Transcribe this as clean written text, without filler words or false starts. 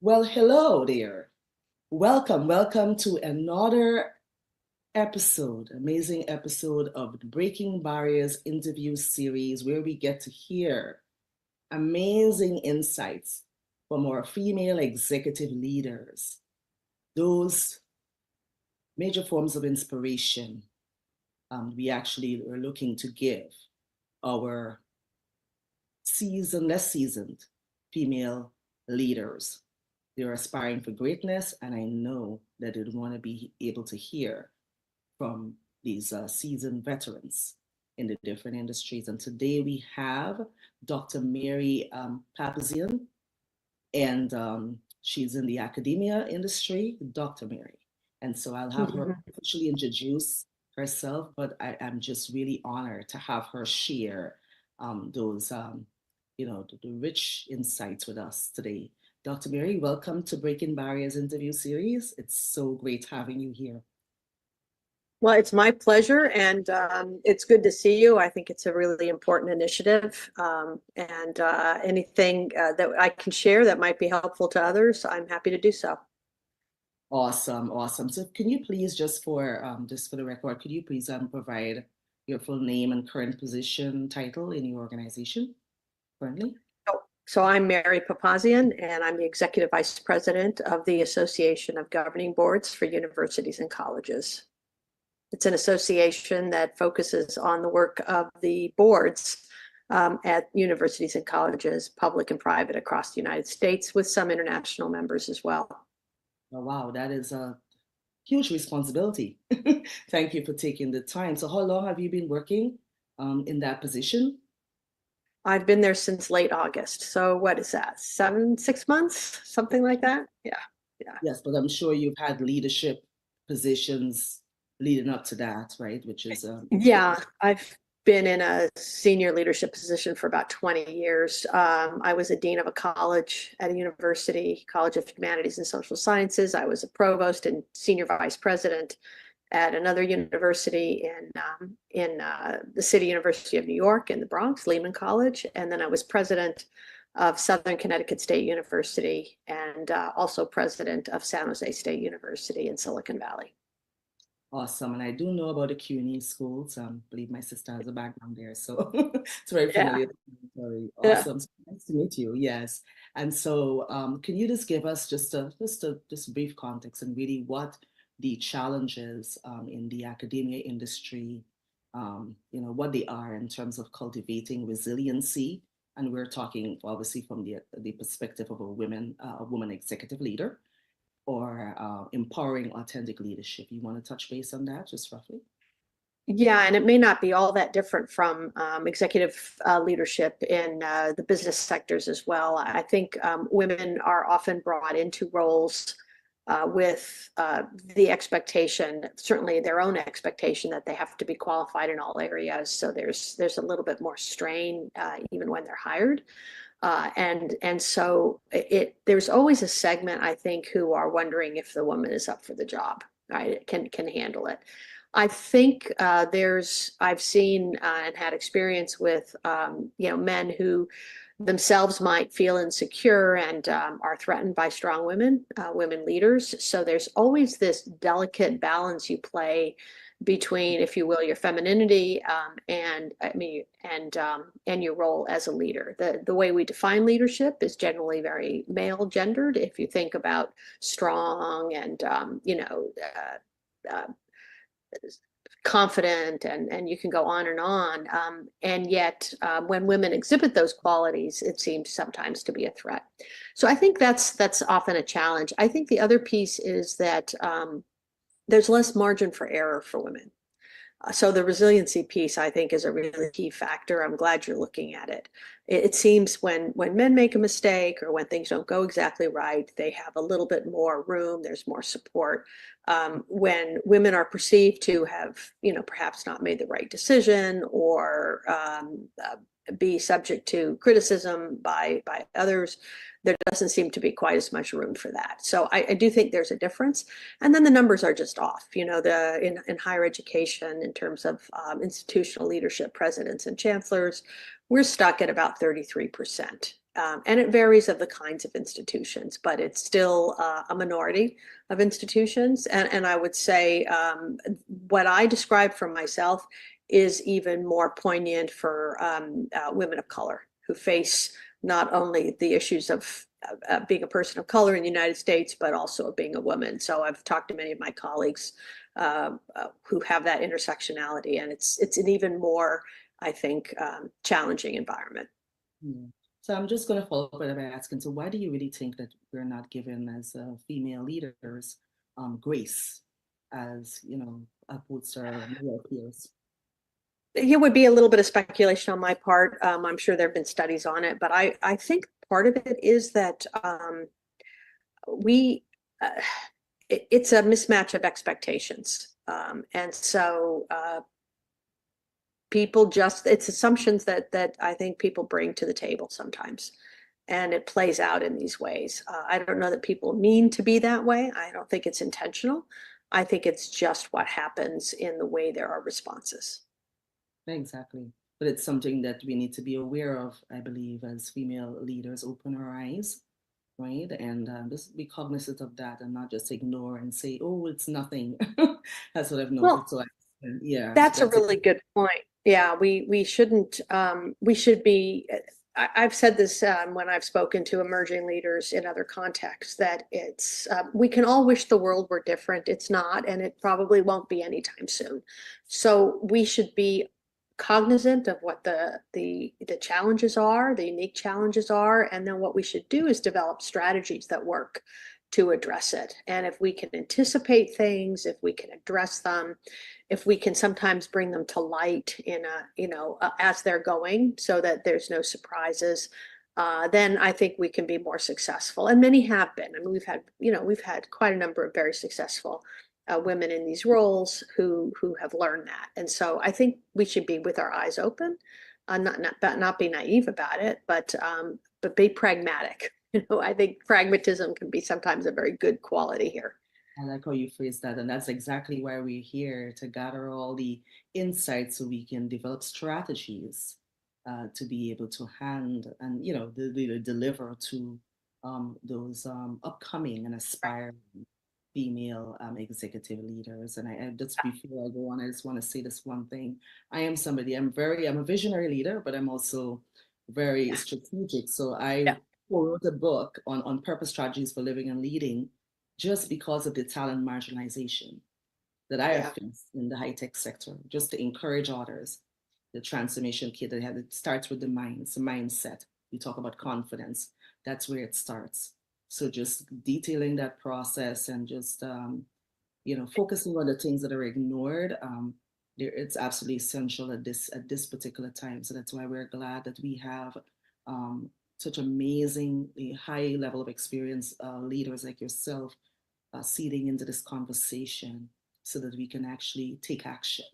Well, hello there. Welcome to another amazing episode of the Breaking Barriers interview series where we get to hear amazing insights from our female executive leaders, those major forms of inspiration we actually are looking to give our less seasoned female leaders. They're aspiring for greatness, and I know that they want to be able to hear from these seasoned veterans in the different industries. And today we have Dr. Mary Papazian, and she's in the academia industry, Dr. Mary. And so I'll have her officially introduce herself, but I am just really honored to have her share those, the rich insights with us today. Dr. Mary, welcome to Breaking Barriers interview series. It's so great having you here. Well, it's my pleasure, and it's good to see you. I think it's a really important initiative, and anything that I can share that might be helpful to others, I'm happy to do so. Awesome. So can you please, just for the record, could you please provide your full name and current position title in your organization currently? So I'm Mary Papazian, and I'm the Executive Vice President of the Association of Governing Boards for Universities and Colleges. It's an association that focuses on the work of the boards at universities and colleges, public and private, across the United States, with some international members as well. Oh, wow, that is a huge responsibility. Thank you for taking the time. So how long have you been working in that position? I've been there since late August. So what is that? 6 months, something like that? Yeah. Yes, but I'm sure you've had leadership positions leading up to that, right? Which is yeah, I've been in a senior leadership position for about 20 years. I was a dean of a college at a university, College of Humanities and Social Sciences. I was a provost and senior vice president at another university in the City University of New York in the Bronx, Lehman College. And then I was president of Southern Connecticut State University and also president of San Jose State University in Silicon Valley. Awesome. And I do know about the CUNY schools. I believe my sister has a background there, so it's very familiar. Very awesome. Yeah. So nice to meet you. Yes. And so can you just give us just a brief context and really what the challenges in the academia industry, what they are in terms of cultivating resiliency? And we're talking obviously from the perspective of a woman executive leader, or empowering authentic leadership. You want to touch base on that just roughly? Yeah, and it may not be all that different from executive leadership in the business sectors as well. I think women are often brought into roles with the expectation, certainly their own expectation, that they have to be qualified in all areas. So there's a little bit more strain even when they're hired. And so there's always a segment, I think, who are wondering if the woman is up for the job, right? Can handle it. I think I've seen and had experience with men who themselves might feel insecure and are threatened by strong women leaders. So there's always this delicate balance you play between, if you will, your femininity and your role as a leader. The way we define leadership is generally very male gendered. If you think about strong and confident, and you can go on. And yet when women exhibit those qualities, it seems sometimes to be a threat. So I think that's often a challenge. I think the other piece is that there's less margin for error for women. So the resiliency piece, I think, is a really key factor. I'm glad you're looking at it. It seems when men make a mistake or when things don't go exactly right, they have a little bit more room. There's more support. When women are perceived to have, perhaps not made the right decision or be subject to criticism by others, there doesn't seem to be quite as much room for that. So I do think there's a difference. And then the numbers are just off. In higher education, in terms of institutional leadership, presidents and chancellors, we're stuck at about 33%. and it varies of the kinds of institutions, but it's still a minority of institutions. And I would say what I describe for myself is even more poignant for women of color who face not only the issues of being a person of color in the United States, but also of being a woman. So I've talked to many of my colleagues who have that intersectionality, and it's an even more, I think, challenging environment. Yeah. So I'm just going to follow up by asking, so why do you really think that we're not given as female leaders grace as, opposed to our male peers? It would be a little bit of speculation on my part. I'm sure there have been studies on it, but I think part of it is that we it's a mismatch of expectations. And so people just, it's assumptions that I think people bring to the table sometimes. And it plays out in these ways. I don't know that people mean to be that way. I don't think it's intentional. I think it's just what happens in the way there are responses. Exactly. But it's something that we need to be aware of, I believe, as female leaders open our eyes, right? And just be cognizant of that and not just ignore and say, oh, it's nothing. That's what I've Well, noticed. So, yeah, that's a that's it. really good point. Yeah, we shouldn't, we should be, I've said this when I've spoken to emerging leaders in other contexts, that it's, we can all wish the world were different. It's not, and it probably won't be anytime soon. So we should be cognizant of what the challenges are, the unique challenges are, and then what we should do is develop strategies that work to address it. And if we can anticipate things, if we can address them, if we can sometimes bring them to light in as they're going, so that there's no surprises, then I think we can be more successful. And many have been. I mean, we've had quite a number of very successful women in these roles who have learned that. And so I think we should be with our eyes open, not be naive about it, but be pragmatic. I think pragmatism can be sometimes a very good quality here. I like how you phrase that. And that's exactly why we're here, to gather all the insights so we can develop strategies to be able to hand and, deliver to those upcoming and aspiring female executive leaders. And I just, before I go on, I just want to say this one thing. I'm a visionary leader, but I'm also very strategic. So I wrote a book on purpose strategies for living and leading, just because of the talent marginalization that I have faced in the high-tech sector, just to encourage others. The transformation kit that it starts with the mind, it's a mindset. You talk about confidence, that's where it starts. So just detailing that process and just focusing on the things that are ignored, it's absolutely essential at this particular time. So that's why we're glad that we have such amazing high level of experience leaders like yourself seeding into this conversation, so that we can actually take action